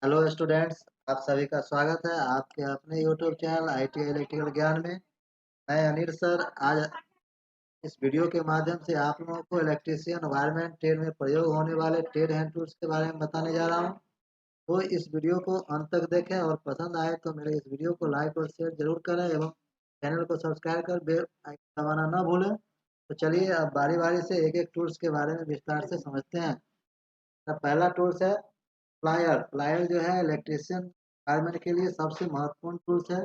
Hello students, आप सभी का स्वागत है आपके अपने यूट्यूब चैनल आईटी इलेक्ट्रिकल ज्ञान में। मैं अनिल सर आज इस वीडियो के माध्यम से आप लोगों को इलेक्ट्रीशियन वायरमैन ट्रेड में प्रयोग होने वाले ट्रेड हैंड टूल्स के बारे में बताने जा रहा हूं। तो इस वीडियो को अंत तक देखें और पसंद आए तो मेरे इस वीडियो को लाइक और शेयर जरूर करें एवं चैनल को सब्सक्राइब कर बेल आइकन दबाना ना भूलें। तो चलिए अब बारी बारी से एक एक टूल्स के बारे में विस्तार से समझते हैं। पहला टूल्स है प्लायर। प्लायर जो है इलेक्ट्रीशियन फायरमैन के लिए सबसे महत्वपूर्ण टूल्स है।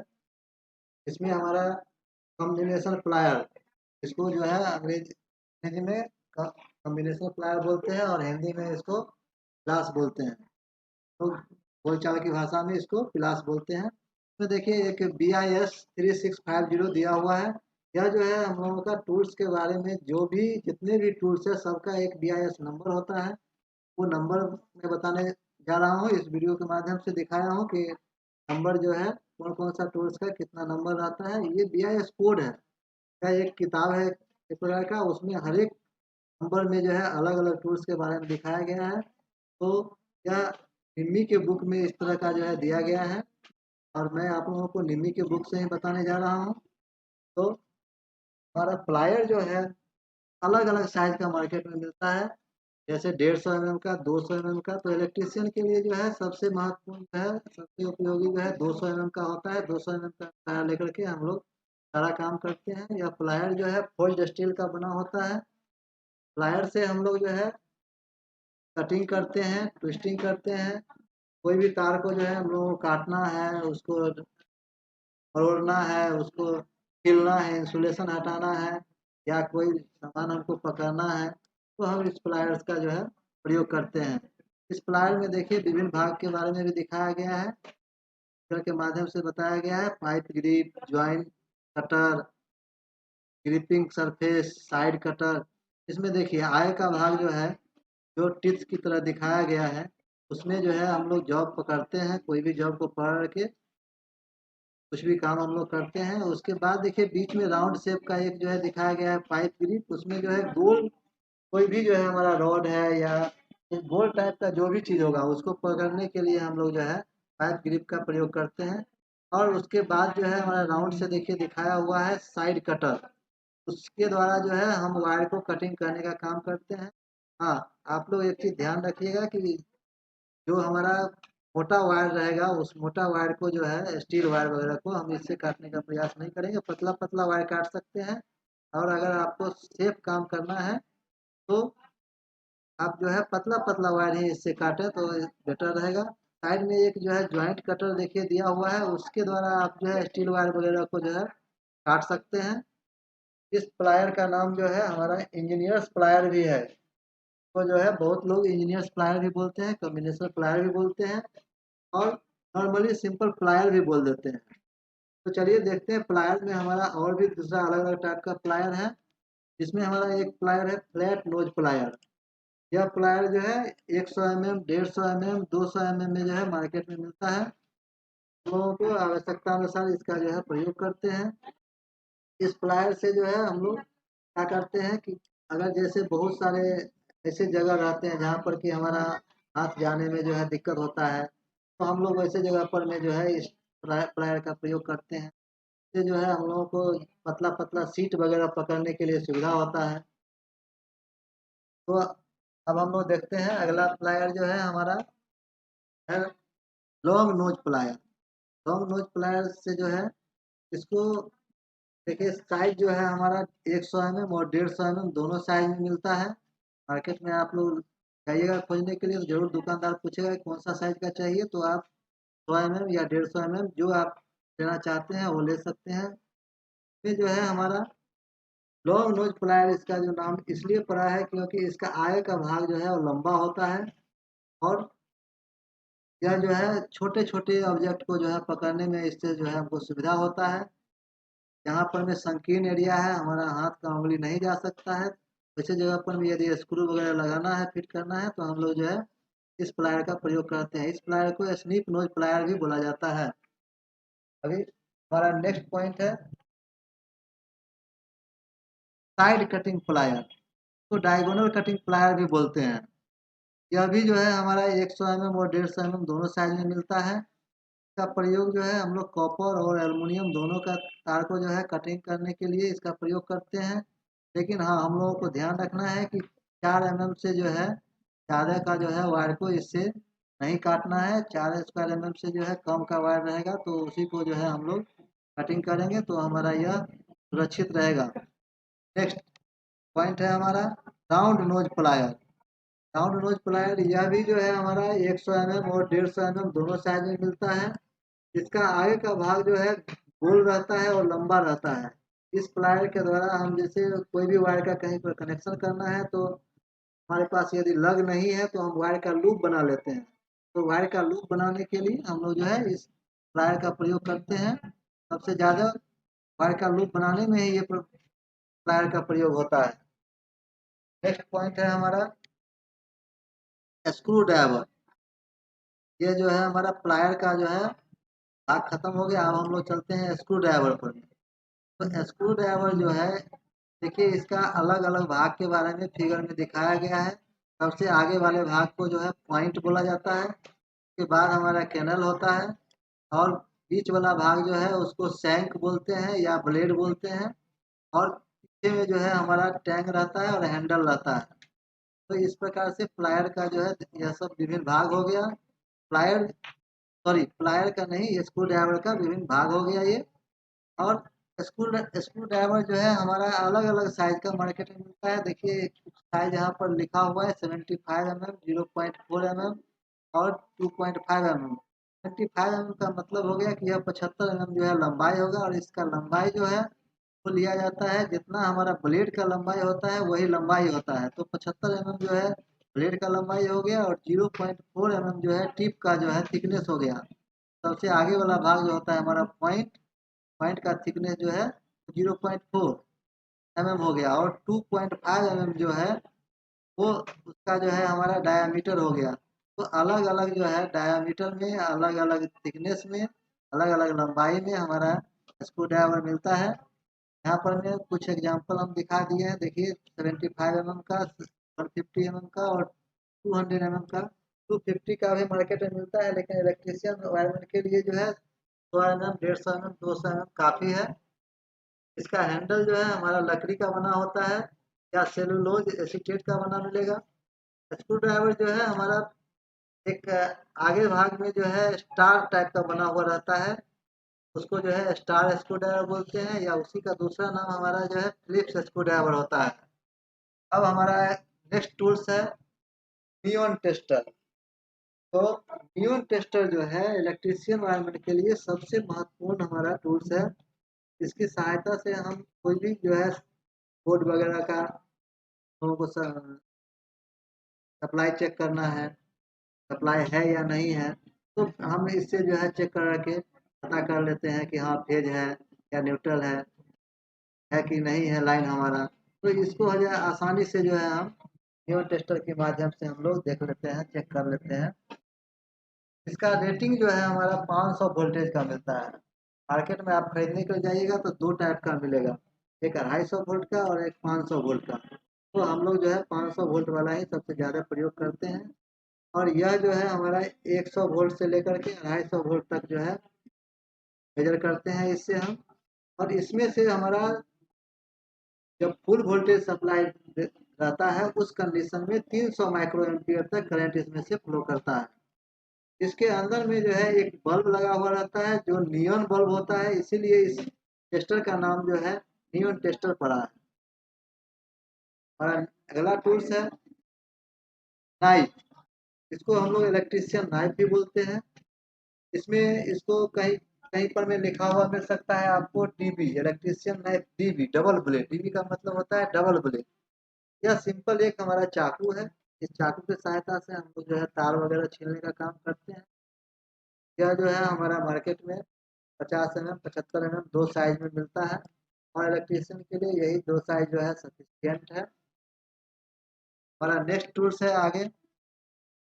इसमें हमारा कॉम्बिनेशन प्लायर, इसको जो है अंग्रेजी में कॉम्बिनेशन प्लायर बोलते हैं और हिंदी में इसको प्लास बोलते हैं। तो बोलचाल की भाषा में इसको प्लास बोलते हैं। तो देखिए एक BIS 3650 दिया हुआ है। यह जो है हम लोगों का टूल्स के बारे में जो भी जितने भी टूल्स है सबका एक BIS नंबर होता है। वो नंबर मैं बताने जा रहा हूँ, इस वीडियो के माध्यम से दिखाया हूँ कि नंबर जो है कौन कौन सा टूल्स का कितना नंबर रहता है। ये BIS कोड है। यह एक किताब है एक प्रकार का, उसमें हर एक नंबर में जो है अलग अलग टूल्स के बारे में दिखाया गया है। तो यह निम्मी के बुक में इस तरह का जो है दिया गया है और मैं आप लोगों को निम्मी के बुक से ही बताने जा रहा हूँ। तो हमारा प्लायर जो है अलग अलग साइज का मार्केट में मिलता है, जैसे 150 mm का, 200 mm का। तो इलेक्ट्रीशियन के लिए जो है सबसे महत्वपूर्ण जो है सबसे उपयोगी जो है 200 mm का होता है। 200 mm का प्लायर लेकर के हम लोग सारा काम करते हैं। यह प्लायर जो है फोल्ड स्टील का बना होता है। प्लायर से हम लोग जो है कटिंग करते हैं, ट्विस्टिंग करते हैं। कोई भी तार को जो है हम लोग को काटना है, उसको मरोड़ना है, उसको छीलना है, इंसुलेशन हटाना है या कोई सामान हमको पकड़ना है, तो हम इस प्लायर्स का जो है प्रयोग करते हैं। इस प्लायर में देखिए विभिन्न भाग के बारे में भी दिखाया गया है, चित्र के माध्यम से बताया गया है। Pipe grip, joint cutter, gripping surface, side cutter. इसमें देखिए आय का भाग जो है जो टिप्स की तरह दिखाया गया है, उसमें जो है हम लोग जॉब पकड़ते हैं, कोई भी जॉब को पकड़ के कुछ भी काम हम लोग करते हैं। उसके बाद देखिए बीच में राउंड शेप का एक जो है दिखाया गया है पाइप ग्रिप। उसमें जो है गोल कोई भी जो है हमारा रॉड है या एक गोल टाइप का जो भी चीज़ होगा उसको पकड़ने के लिए हम लोग जो है पाइप ग्रिप का प्रयोग करते हैं। और उसके बाद जो है हमारा राउंड से देखिए दिखाया हुआ है साइड कटर। उसके द्वारा जो है हम वायर को कटिंग करने का काम करते हैं। हाँ, आप लोग एक चीज़ ध्यान रखिएगा कि जो हमारा मोटा वायर रहेगा उस मोटा वायर को जो है स्टील वायर वगैरह को हम इससे काटने का प्रयास नहीं करेंगे। पतला पतला वायर काट सकते हैं। और अगर आपको सेफ काम करना है तो आप जो है पतला पतला वायर ही इससे काटें तो बेटर रहेगा। साइड में एक जो है ज्वाइंट कटर देखिए दिया हुआ है, उसके द्वारा आप जो है स्टील वायर वगैरह को जो है काट सकते हैं। इस प्लायर का नाम जो है हमारा इंजीनियर्स प्लायर भी है। तो जो है बहुत लोग इंजीनियर्स प्लायर भी बोलते हैं, कॉम्बिनेशन प्लायर भी बोलते हैं और नॉर्मली सिंपल प्लायर भी बोल देते हैं। तो चलिए देखते हैं प्लायर में हमारा और भी दूसरा अलग अलग टाइप का प्लायर है। जिसमें हमारा एक प्लायर है फ्लैट नोज प्लायर। यह प्लायर जो है 100 mm, 150 mm, 200 mm में जो है मार्केट में मिलता है। लोगों को आवश्यकता अनुसार इसका जो है प्रयोग करते हैं। इस प्लायर से जो है हम लोग क्या करते हैं कि अगर जैसे बहुत सारे ऐसे जगह रहते हैं जहाँ पर कि हमारा हाथ जाने में जो है दिक्कत होता है, तो हम लोग वैसे जगह पर में जो है इस प्लायर का प्रयोग करते हैं। इससे जो है हम लोगों को पतला पतला सीट वगैरह पकड़ने के लिए सुविधा होता है। तो अब हम लोग देखते हैं अगला प्लायर जो है हमारा है long nose plier. Long nose plier से जो है इसको देखिए साइज जो है हमारा 100 mm और 150 mm दोनों साइज में मिलता है। मार्केट में आप लोग जाइएगा खोजने के लिए तो जरूर दुकानदार पूछेगा कि कौन सा साइज का चाहिए, तो आप 100 mm या 150 mm जो आप लेना चाहते हैं वो ले सकते हैं। ये जो है हमारा लॉन्ग नोज प्लायर, इसका जो नाम इसलिए पड़ा है क्योंकि इसका आगे का भाग जो है वो लंबा होता है और यह जो है छोटे छोटे ऑब्जेक्ट को जो है पकड़ने में इससे जो है हमको सुविधा होता है। यहाँ पर में संकीर्ण एरिया है, हमारा हाथ का उंगली नहीं जा सकता है। वैसे जगह पर भी यदि स्क्रू वगैरह लगाना है, फिट करना है, तो हम लोग जो है इस प्लायर का प्रयोग करते हैं। इस प्लायर को स्नीप नोज प्लायर भी बोला जाता है। अभी हमारा नेक्स्ट पॉइंट है साइड कटिंग प्लायर, तो डायगोनल कटिंग प्लायर भी बोलते हैं। यह भी जो है हमारा 100 mm और 150 mm दोनों साइज में मिलता है। इसका प्रयोग जो है हम लोग कॉपर और एल्युमिनियम दोनों का तार को जो है कटिंग करने के लिए इसका प्रयोग करते हैं। लेकिन हाँ, हम लोगों को ध्यान रखना है कि 4 mm से जो है ज़्यादा का जो है वायर को इससे नहीं काटना है। 4 स्क्वायर एम एम से जो है कम का वायर रहेगा तो उसी को जो है हम लोग कटिंग करेंगे तो हमारा यह सुरक्षित रहेगा। नेक्स्ट पॉइंट है हमारा round knows plier. Round knows plier यह भी जो है हमारा 100 mm और 150 mm दोनों साइज में मिलता है। इसका आगे का भाग जो है गोल रहता है और लंबा रहता है। इस प्लायर के द्वारा हम जैसे कोई भी वायर का कहीं पर कनेक्शन करना है तो हमारे पास यदि लग नहीं है तो हम वायर का लूप बना लेते हैं। तो वायर का लूप बनाने के लिए हम लोग जो है इस प्लायर का प्रयोग करते हैं। सबसे ज़्यादा वायर का लूप बनाने में ही ये प्लायर का प्रयोग होता है। नेक्स्ट पॉइंट है हमारा स्क्रू ड्राइवर। ये जो है हमारा प्लायर का जो है भाग खत्म हो गया। अब हम लोग चलते हैं स्क्रू ड्राइवर पर। तो स्क्रू ड्राइवर जो है देखिए इसका अलग अलग भाग के बारे में फिगर में दिखाया गया है। सबसे आगे वाले भाग को जो है पॉइंट बोला जाता है। उसके बाद हमारा कैनल होता है और बीच वाला भाग जो है उसको शैंक बोलते हैं या ब्लेड बोलते हैं। और पीछे में जो है हमारा टैंक रहता है और हैंडल रहता है। तो इस प्रकार से प्लायर का जो है यह सब विभिन्न भाग हो गया। प्लायर सॉरी प्लायर का नहीं, स्क्रू ड्राइवर का विभिन्न भाग हो गया ये। और स्क्रू स्क्रू ड्राइवर जो है हमारा अलग अलग साइज का मार्केट में मिलता है। देखिए साइज यहाँ पर लिखा हुआ है 75 mm, 0.4 mm और 2.5 mm। 75 mm का मतलब हो गया कि यह 75 mm जो है लंबाई होगा और इसका लंबाई जो है वो लिया जाता है जितना हमारा ब्लेड का लंबाई होता है वही लंबाई होता है। तो 75 mm जो है ब्लेड का लंबाई हो गया और 0.4 mm जो है टिप का जो है थिकनेस हो गया। सबसे आगे वाला भाग जो होता है हमारा पॉइंट, पॉइंट का थिकनेस जो है 0.4 mm हो गया। और 2.5 mm जो है वो उसका जो है हमारा डायामीटर हो गया। तो अलग अलग जो है डायामीटर में, अलग अलग थिकनेस में, अलग अलग लंबाई में हमारा स्क्रू ड्राइवर मिलता है। यहाँ पर मैं कुछ एग्जांपल हम दिखा दिए हैं। देखिए 75 mm का, 150 mm का और 200 mm का। 250 का भी मार्केट में मिलता है लेकिन इलेक्ट्रिशियन वायरमैन के लिए जो है 100 mm, 150 mm, 200 mm काफ़ी है। इसका हैंडल जो है हमारा लकड़ी का बना होता है या सेलुलोज एसीटेट का बना मिलेगा। स्क्रू ड्राइवर जो है हमारा एक आगे भाग में जो है स्टार टाइप का बना हुआ रहता है। उसको जो है स्टार स्क्रू ड्राइवर बोलते हैं या उसी का दूसरा नाम हमारा जो है फिलिप्स स्क्रू ड्राइवर होता है। अब हमारा नेक्स्ट टूल्स है नियॉन टेस्टर। तो नियॉन टेस्टर जो है इलेक्ट्रिशियन वायरमैन के लिए सबसे महत्वपूर्ण हमारा टूल्स है। इसकी सहायता से हम कोई भी जो है बोर्ड वगैरह का लोगों को सप्लाई चेक करना है, सप्लाई है या नहीं है, तो हम इससे जो है चेक करके पता कर लेते हैं कि हाँ फेज है या न्यूट्रल है कि नहीं है लाइन हमारा। तो इसको जो है आसानी से जो है हम नियॉन टेस्टर के माध्यम से हम लोग देख लेते हैं, चेक कर लेते हैं। इसका रेटिंग जो है हमारा 500 वोल्टेज का मिलता है। मार्केट में आप खरीदने के लिए जाइएगा तो दो टाइप का मिलेगा, एक 250 वोल्ट का और एक 500 वोल्ट का। तो हम लोग जो है 500 वोल्ट वाला ही सबसे ज़्यादा प्रयोग करते हैं। और यह जो है हमारा 100 वोल्ट से लेकर के 250 वोल्ट तक जो है मेजर करते हैं इससे हम। और इसमें से हमारा जब फुल वोल्टेज सप्लाई रहता है उस कंडीशन में 300 माइक्रो एम्पियर तक करंट इसमें से फ्लो करता है। इसके अंदर में जो है एक बल्ब लगा हुआ रहता है जो नियॉन बल्ब होता है, इसीलिए इस टेस्टर का नाम जो है नियॉन टेस्टर पड़ा है। और अगला टूल्स है नाइफ। इसको हम लोग इलेक्ट्रिशियन नाइफ भी बोलते हैं। इसमें इसको कहीं कहीं पर में लिखा हुआ मिल सकता है आपको dB, electrician knife dB, double blade. DB का मतलब होता है डबल ब्लेड। यह सिंपल एक हमारा चाकू है। इस चाकू की सहायता से हम लोग जो है तार वगैरह छीलने का काम करते हैं। यह जो है हमारा मार्केट में 50 mm, 75 mm दो साइज में मिलता है और इलेक्ट्रिशियन के लिए यही दो साइज जो है सफिशियंट है। हमारा नेक्स्ट टूल्स है आगे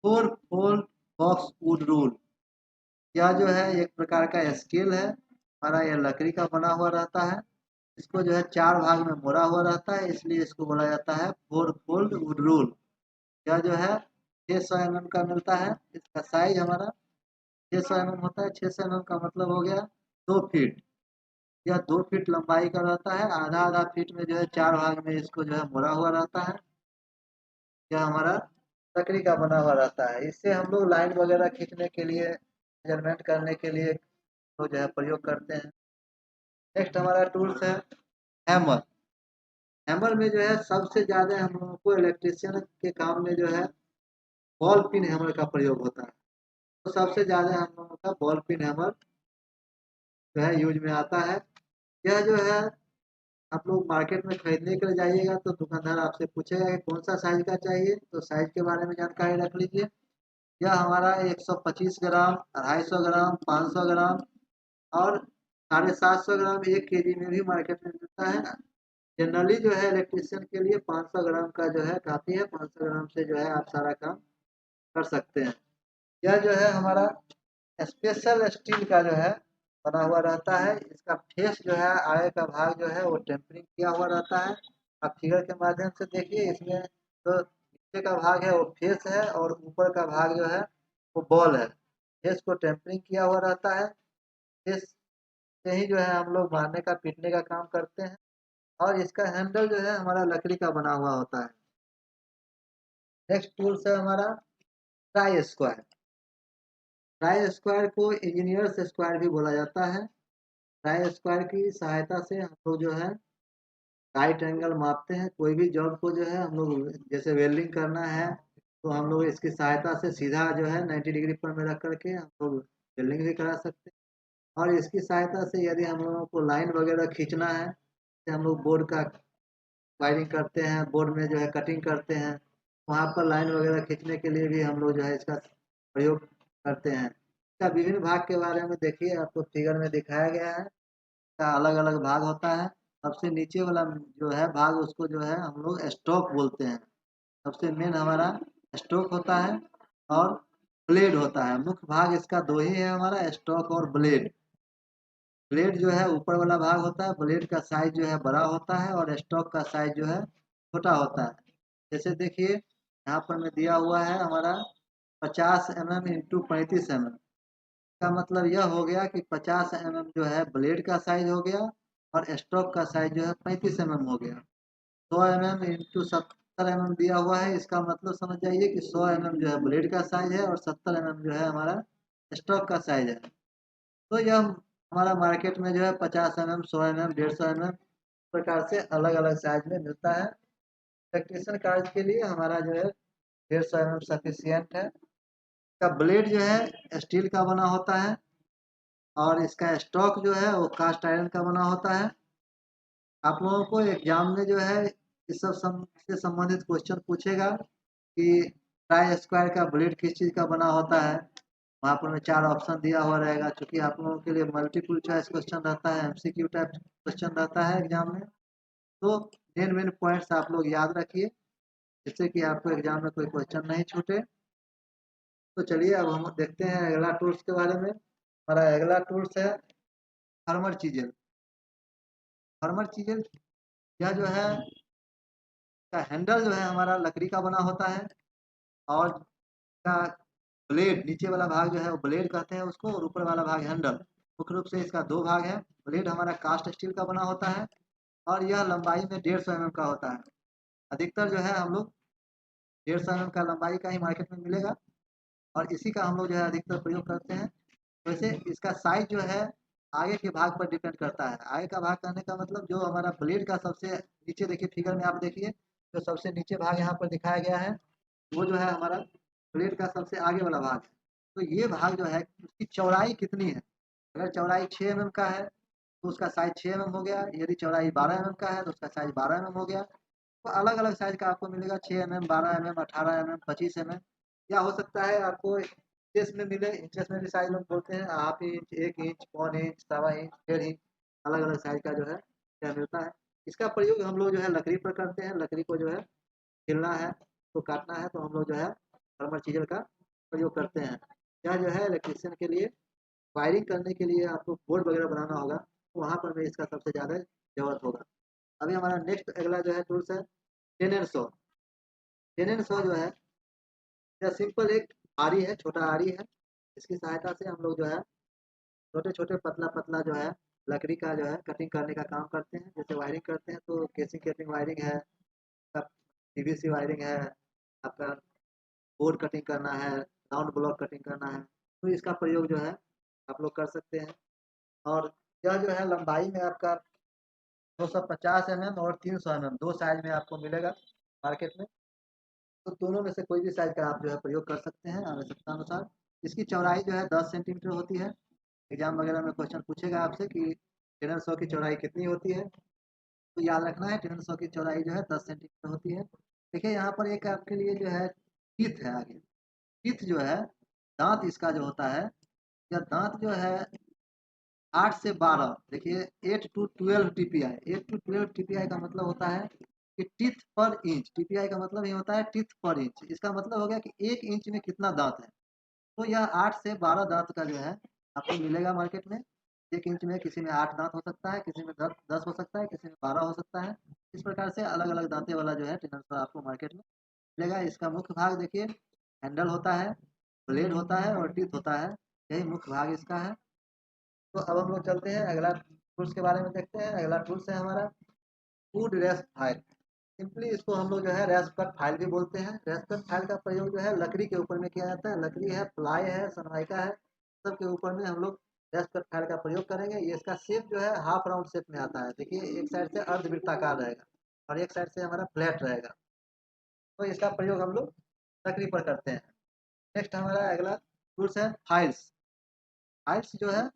4 पोल बॉक्स वुड रूल। यह जो है एक प्रकार का स्केल है हमारा, यह लकड़ी का बना हुआ रहता है। इसको जो है 4 भाग में मोड़ा हुआ रहता है, इसलिए इसको बोला जाता है 4 पोल वुड रूल। यह जो है 600 mm का मिलता है। इसका साइज हमारा 600 mm होता है। 600 mm का मतलब हो गया 2 फीट। यह 2 फीट लंबाई का रहता है। आधा आधा फीट में जो है 4 भाग में इसको जो है मोड़ा हुआ रहता है। यह हमारा लकड़ी का बना हुआ रहता है। इससे हम लोग लाइन वगैरह खींचने के लिए, मेजरमेंट करने के लिए तो जो है प्रयोग करते हैं। नेक्स्ट हमारा टूल्स है हैमर। हैमर में जो है सबसे ज़्यादा हम लोगों को इलेक्ट्रिशियन के काम में जो है बॉल पिन हैमर का प्रयोग होता है। तो सबसे ज़्यादा हम लोगों का बॉल पिन हैमर जो है यूज में आता है। यह जो है आप लोग मार्केट में खरीदने के लिए जाइएगा तो दुकानदार आपसे पूछेगा कि कौन सा साइज का चाहिए, तो साइज के बारे में जानकारी रख लीजिए। यह हमारा 125 ग्राम, 250 ग्राम, 500 ग्राम और 750 ग्राम, 1 केजी में भी मार्केट में मिलता है। जनरली जो है इलेक्ट्रिशियन के लिए 500 ग्राम का जो है काफ़ी है। 500 ग्राम से जो है आप सारा काम कर सकते हैं। यह जो है हमारा स्पेशल स्टील का जो है बना हुआ रहता है। इसका फेस जो है, आगे का भाग जो है वो टेम्परिंग किया हुआ रहता है। आप फिगर के माध्यम से देखिए, इसमें जो नीचे का भाग है वो फेस है और ऊपर का भाग जो है वो बॉल है। फेस को टेम्परिंग किया हुआ रहता है। फेस से ही जो है हम लोग मारने का, पीटने का काम करते हैं। और इसका हैंडल जो है हमारा लकड़ी का बना हुआ होता है। नेक्स्ट टूल्स है हमारा ट्राई स्क्वायर। ट्राई स्क्वायर को इंजीनियर्स स्क्वायर भी बोला जाता है। ट्राई स्क्वायर की सहायता से हम लोग जो है राइट एंगल मापते हैं। कोई भी जॉब को जो है हम लोग, जैसे वेल्डिंग करना है तो हम लोग इसकी सहायता से सीधा जो है 90 डिग्री पर में रख करके हम लोग वेल्डिंग भी करा सकते हैं। और इसकी सहायता से यदि हम लोगों को लाइन वगैरह खींचना है, जैसे हम लोग बोर्ड का वायरिंग करते हैं, बोर्ड में जो है कटिंग करते हैं, वहाँ पर लाइन वगैरह खींचने के लिए भी हम लोग जो है इसका प्रयोग करते हैं। इसका विभिन्न भाग के बारे में देखिए, आपको फिगर में दिखाया गया है। इसका अलग अलग भाग होता है। सबसे नीचे वाला जो है भाग, उसको जो है हम लोग स्टॉक बोलते हैं। सबसे मेन हमारा स्टॉक होता है और ब्लेड होता है। मुख्य भाग इसका दो ही है हमारा, स्टॉक और ब्लेड। ब्लेड जो है ऊपर वाला भाग होता है। ब्लेड का साइज जो है बड़ा होता है और स्टॉक का साइज जो है छोटा होता है। जैसे देखिए यहाँ पर में दिया हुआ है हमारा 50 mm इंटू 35 mm। का मतलब यह हो गया कि 50 mm जो है ब्लेड का साइज हो गया और स्टॉक का साइज जो है 35 mm हो गया। 100 mm इंटू 70 mm दिया हुआ है। इसका मतलब समझ जाइए कि 100 mm जो है ब्लेड का साइज है और 70 mm जो है हमारा स्टॉक का साइज है। तो यह हमारा मार्केट में जो है 50 mm, 100 mm, 150 mm प्रकार से अलग अलग साइज में मिलता है। इलेक्ट्रिशियन कार्य के लिए हमारा जो है 150 mm सफिशियंट है। इसका ब्लेड जो है स्टील का बना होता है और इसका स्टॉक जो है वो कास्ट आयरन का बना होता है। आप लोगों को एग्जाम में जो है इस सब से संबंधित क्वेश्चन पूछेगा कि ट्राई स्क्वायर का ब्लेड किस चीज़ का बना होता है। वहाँ पर में 4 ऑप्शन दिया हुआ रहेगा। चूंकि आप लोगों के लिए मल्टीपल चॉइस क्वेश्चन रहता है, एमसीक्यू टाइप क्वेश्चन रहता है एग्जाम में, तो मेन मेन पॉइंट्स आप लोग याद रखिए जिससे कि आपको एग्जाम में कोई क्वेश्चन नहीं छूटे। तो चलिए अब हम देखते हैं अगला टूल्स के बारे में। हमारा अगला टूल्स है फार्मर चीजल। फार्मर चीजल यह जो है का हैंडल जो है हमारा लकड़ी का बना होता है और इसका ब्लेड, नीचे वाला भाग जो है वो ब्लेड कहते हैं उसको, और ऊपर वाला भाग हैंडल। मुख्य रूप से इसका दो भाग है। ब्लेड हमारा कास्ट स्टील का बना होता है और यह लंबाई में 150 mm का होता है। अधिकतर जो है हम लोग 150 mm का लंबाई का ही मार्केट में मिलेगा और इसी का हम लोग जो है अधिकतर प्रयोग करते हैं। वैसे इसका साइज जो है आगे के भाग पर डिपेंड करता है। आगे का भाग कहने का मतलब जो हमारा ब्लेड का सबसे नीचे, देखिए फिगर में आप देखिए, जो सबसे नीचे भाग यहाँ पर दिखाया गया है वो जो है हमारा ब्लेड का सबसे आगे वाला भाग है। तो ये भाग जो है उसकी चौड़ाई कितनी है। अगर चौड़ाई 6 mm का है तो उसका साइज 6 mm हो गया। यदि चौड़ाई 12 mm का है तो उसका साइज 12 mm हो गया। तो अलग अलग साइज का आपको मिलेगा, 6 mm, 12 mm, 18 mm, 25 mm, या हो सकता है आपको इंचेस में मिले। इंचेस में भी साइज लोग बोलते हैं, half inch, 1 inch, 1 inch, 1.25 inch, 1.5 inch, अलग अलग साइज का जो है क्या मिलता है। इसका प्रयोग हम लोग जो है लकड़ी पर करते हैं। लकड़ी को जो है छीलना है तो काटना है तो हम लोग जो है फार्मर चीजल का प्रयोग करते हैं। यह जो है इलेक्ट्रिशियन के लिए वायरिंग करने के लिए, आपको बोर्ड वगैरह बनाना होगा तो वहाँ पर में इसका सबसे ज़्यादा ज़रूरत होगा। अभी हमारा नेक्स्ट अगला जो है टूल्स है ten and saw. Ten and saw जो है यह सिंपल एक आरी है, छोटा आरी है। इसकी सहायता से हम लोग जो है छोटे छोटे पतला पतला जो है लकड़ी का जो है कटिंग करने का काम करते हैं। जैसे वायरिंग करते हैं तो केसिंग केपिंग वायरिंग है, पीवीसी वायरिंग है, आपका बोर्ड कटिंग करना है, राउंड ब्लॉक कटिंग करना है, तो इसका प्रयोग जो है आप लोग कर सकते हैं। और यह जो है लंबाई में आपका 250 और 300 दो साइज में आपको मिलेगा मार्केट में। तो दोनों में से कोई भी साइज का आप जो है प्रयोग कर सकते हैं आवश्यकता अनुसार। इसकी चौड़ाई जो है 10 सेंटीमीटर होती है। एग्जाम वगैरह में क्वेश्चन पूछेगा आपसे कि टेनर सौ की चौड़ाई कितनी होती है, तो याद रखना है टेनर सौ की चौड़ाई जो है 10 सेंटीमीटर होती है। देखिए यहाँ पर एक आपके लिए जो है टीथ है आगे। टीथ जो है दांत इसका जो होता है, यह दांत जो है 8 से 12, देखिए 8 to 12 टीपीआई। 8 to 12 टीपीआई का मतलब होता है कि टीथ पर इंच। टीपीआई का मतलब ये होता है टीथ पर इंच। इसका मतलब हो गया कि 1 इंच में कितना दांत है। तो यह 8 से 12 दांत का जो है आपको मिलेगा मार्केट में। 1 इंच में किसी में 8 दांत हो सकता है, किसी में 10 हो सकता है, किसी में 12 हो सकता है। इस प्रकार से अलग अलग दांते वाला जो है टेनर आपको मार्केट में मिलेगा। इसका मुख्य भाग देखिए हैंडल होता है, ब्लेड होता है और टीथ होता है। यही मुख्य भाग इसका है। तो अब हम लोग चलते हैं अगला टूल्स के बारे में देखते हैं। अगला टूल्स है हमारा फूड रेस्ट फाइल। सिंपली इसको हम लोग जो है रेस्ट कट फाइल भी बोलते हैं। रेस्ट कट फाइल का प्रयोग जो है लकड़ी के ऊपर में किया जाता है। लकड़ी है, प्लाई है, सनमाइका है, सब के ऊपर में हम लोग रेस्ट कट फाइल का प्रयोग करेंगे। ये इसका शेप जो है हाफ राउंड शेप में आता है। देखिए एक साइड से अर्धवृत्ताकार रहेगा और एक साइड से हमारा फ्लैट रहेगा। तो इसका प्रयोग हम लोग लकड़ी पर करते हैं। नेक्स्ट हमारा अगला टूल्स है फाइल्स। फाइल्स जो है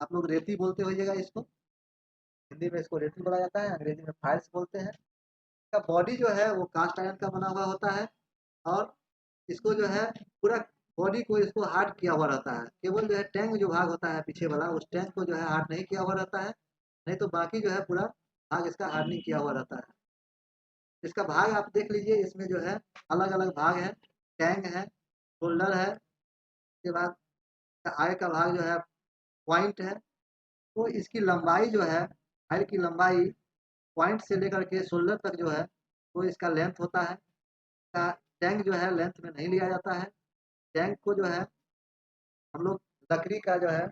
आप लोग रेती बोलते होइएगा इसको। हिंदी में इसको रेती बोला जाता है, अंग्रेजी में फाइल्स बोलते हैं। इसका बॉडी जो है वो कास्ट आयरन का बना हुआ होता है और इसको जो है पूरा बॉडी को इसको हार्ड किया हुआ रहता है। केवल जो है टैंक जो भाग होता है पीछे वाला, उस टैंक को जो है हार्ड नहीं किया हुआ रहता है। नहीं तो बाकी जो है पूरा भाग इसका हार्डनिंग किया हुआ रहता है। इसका भाग आप देख लीजिए, इसमें जो है अलग अलग भाग है। टैंक है, शोल्डर है, उसके बाद आगे का भाग जो है पॉइंट है। तो इसकी लंबाई जो है, फाइल की लंबाई पॉइंट से लेकर के शोल्डर तक जो है वो इसका लेंथ होता है। इसका टैंक जो है लेंथ में नहीं लिया जाता है। टैंक को जो है हम लोग लकड़ी का जो है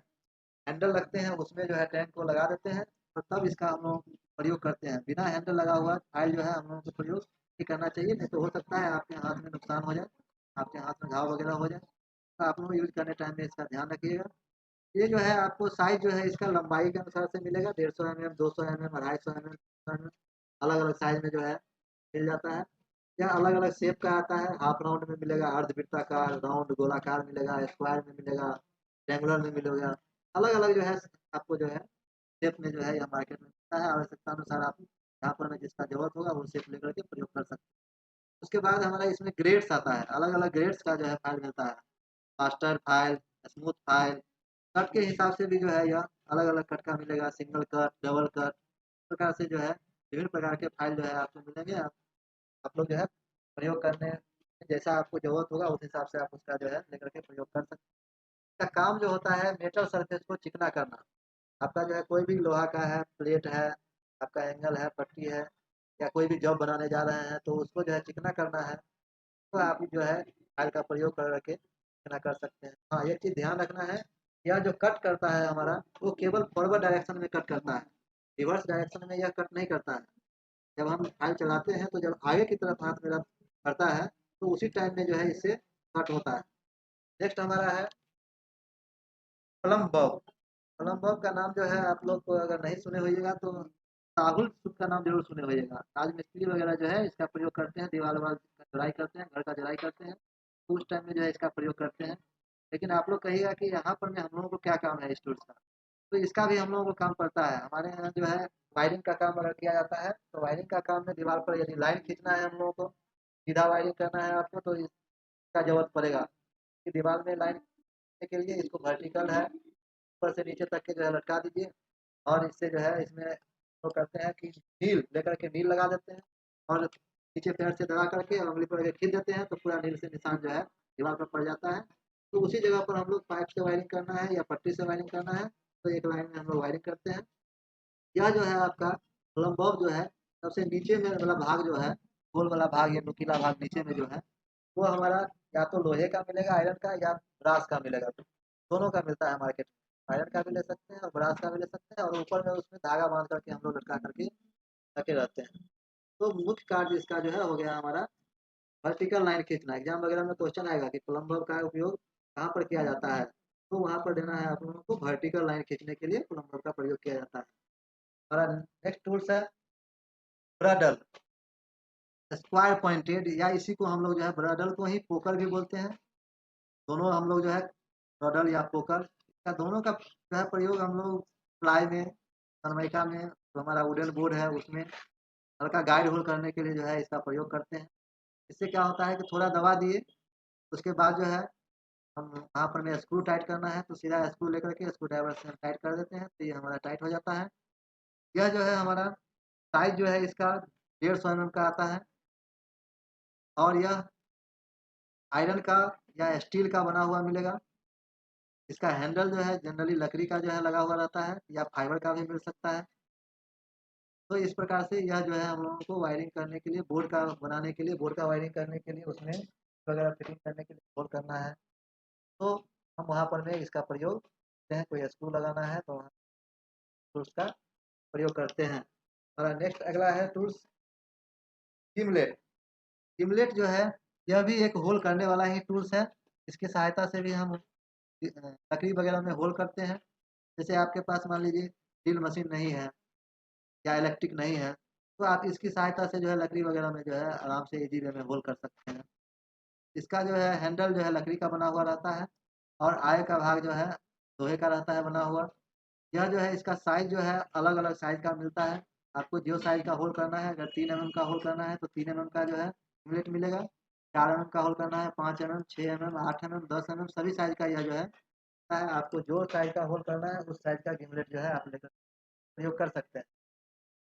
हैंडल रखते हैं, उसमें जो है टैंक को लगा देते हैं और तब इसका हम लोग प्रयोग करते हैं। बिना हैंडल लगा हुआ फाइल जो है हम लोगों को प्रयोग नहीं करना चाहिए। नहीं तो हो सकता है आपके हाथ में नुकसान हो जाए, आपके हाथ में घाव वगैरह हो जाए। तो आप लोग यूज करने टाइम में इसका ध्यान रखिएगा। ये जो है आपको साइज जो है इसका लंबाई के अनुसार से मिलेगा। 150 mm, 200 mm, 250 mm, अलग अलग साइज में जो है मिल जाता है। यह अलग अलग शेप का आता है। हाफ राउंड में मिलेगा, अर्धवृत्ताकार, राउंड गोलाकार मिलेगा, स्क्वायर में मिलेगा, रेंगुलर में मिलेगा। अलग अलग जो है आपको जो है शेप में जो है यह मार्केट में मिलता है। आवश्यकता अनुसार आप यहाँ पर में जिसका जरूरत होगा वो शेप लेकर के प्रयोग कर सकते हैं। उसके बाद हमारा इसमें ग्रेड्स आता है। अलग अलग ग्रेड्स का जो है फाइल मिलता है। Master file, smooth file, cut के हिसाब से भी जो है यह अलग अलग कट का मिलेगा। सिंगल कट, डबल कट, इस प्रकार से जो है विभिन्न प्रकार के फाइल जो है आपको मिलेंगे। आप लोग जो है प्रयोग करने जैसा आपको जरूरत होगा उस हिसाब से आप उसका जो है लेकर के प्रयोग कर सकते हैं। इसका काम जो होता है मेटल सरफेस को चिकना करना। आपका जो है कोई भी लोहा का है, प्लेट है, आपका एंगल है, पट्टी है, या कोई भी जॉब बनाने जा रहे हैं तो उसको जो है चिकना करना है, तो आप जो है फाइल का प्रयोग करके चिकना कर सकते हैं। हाँ, एक चीज़ ध्यान रखना है, यह जो कट करता है हमारा वो केवल फॉरवर्ड डायरेक्शन में कट करता है। रिवर्स डायरेक्शन में यह कट नहीं करता है। जब हम फाइल चलाते हैं तो जब आगे की तरफ हाथ मेरा बढ़ता है तो उसी टाइम में जो है इससे कट होता है। नेक्स्ट हमारा है प्लम बॉब। प्लम बॉब का नाम जो है आप लोग को अगर नहीं सुने होइएगा तो साहुल सूद का नाम जरूर सुने होइएगा। राजमिस्त्री वगैरह जो है इसका प्रयोग करते हैं, दीवार वाल का जुड़ाई करते हैं, घर का जुड़ाई करते हैं, तो उस टाइम में जो है इसका प्रयोग करते हैं। लेकिन आप लोग कहिएगा कि यहाँ पर में हम लोगों को क्या काम है इस टूल्स का, तो इसका भी हम लोगों को काम पड़ता है। हमारे यहाँ जो है वायरिंग का काम अगर किया जाता है तो वायरिंग का काम में दीवार पर यदि लाइन खींचना है हम लोगों को, सीधा वायरिंग करना है आपको, तो इसका जरूरत पड़ेगा कि दीवार में लाइन खींचने के लिए इसको वर्टिकल है ऊपर से नीचे तक के जो है लटका दीजिए। और इससे जो है इसमें वो करते हैं कि नील लेकर के नील लगा देते हैं और नीचे पैर से दबा करके और उंगली पर आगे खींच देते हैं तो पूरा नील से निशान जो है दीवार पर पड़ जाता है। तो उसी जगह पर हम लोग पाइप से वायरिंग करना है या पट्टी से वायरिंग करना है तो एक लाइन में हम लोग वायरिंग करते हैं। यह जो है आपका प्लम बॉब जो है सबसे नीचे में वाला भाग जो है, गोल वाला भाग या नुकीला भाग नीचे में जो है, वो हमारा या तो लोहे का मिलेगा आयरन का, या ब्रास का मिलेगा। तो दोनों का मिलता है मार्केट में, आयरन का भी ले सकते हैं और ब्रास का भी ले सकते हैं, और ऊपर में उसमें धागा बांध करके हम लोग लटका करके रखे रहते हैं। तो मुख्य कार्य इसका जो है हो गया हमारा वर्टिकल लाइन खींचना। एग्जाम वगैरह में क्वेश्चन आएगा कि प्लम्बर का उपयोग कहाँ पर किया जाता है, तो वहाँ पर देना है आप लोगों को वर्टिकल लाइन खींचने के लिए प्लम्बर का प्रयोग किया जाता है। हमारा नेक्स्ट टूल्स है ब्रडल, स्क्वायर पॉइंटेड, या इसी को हम लोग जो है ब्रडल को ही पोकर भी बोलते हैं। दोनों हम लोग जो है ब्रडल या पोकर का दोनों का जो है प्रयोग हम लोग प्लाई में, सनमाइका में, जो हमारा वुडन बोर्ड है उसमें हल्का गाइड होल करने के लिए जो है इसका प्रयोग करते हैं। इससे क्या होता है कि थोड़ा दबा दिए, उसके बाद जो है हम वहाँ पर में स्क्रू टाइट करना है तो सीधा स्क्रू लेकर के स्क्रू ड्राइवर से हम टाइट कर देते हैं, तो ये हमारा टाइट हो जाता है। यह जो है हमारा साइज जो है इसका 150 mm का आता है, और यह आयरन का या स्टील का बना हुआ मिलेगा। इसका हैंडल जो है जनरली लकड़ी का जो है लगा हुआ रहता है, या फाइबर का भी मिल सकता है। तो इस प्रकार से यह जो है हम लोगों को वायरिंग करने के लिए, बोर्ड का बनाने के लिए, बोर्ड का वायरिंग करने के लिए, उसमें वगैरह फिटिंग करने के लिए बोर्ड करना है, तो हम वहाँ पर में इसका प्रयोग करते हैं। कोई स्क्रू लगाना है तो वहाँ टूल्स का प्रयोग करते हैं। हमारा नेक्स्ट अगला है टूल्स गिमलेट। गिमलेट जो है यह भी एक होल करने वाला ही टूल्स है। इसकी सहायता से भी हम लकड़ी वगैरह में होल करते हैं। जैसे आपके पास मान लीजिए ड्रिल मशीन नहीं है या इलेक्ट्रिक नहीं है, तो आप इसकी सहायता से जो है लकड़ी वगैरह में जो है आराम से इजी वे में होल कर सकते हैं। इसका जो है हैंडल जो है लकड़ी का बना हुआ रहता है, और आगे का भाग जो है लोहे का रहता है बना हुआ। यह जो है इसका साइज जो है अलग अलग साइज का मिलता है। आपको जो साइज का होल करना है, अगर 3 mm का होल करना है तो 3 mm का जो है गिमलेट मिलेगा। 4 mm का होल करना है, 5 mm, 6 mm, 8 mm, 10 mm, सभी साइज का यह जो है आपको जो साइज का होल करना है उस साइज का गिमलेट जो है आप लेकर प्रयोग कर सकते हैं।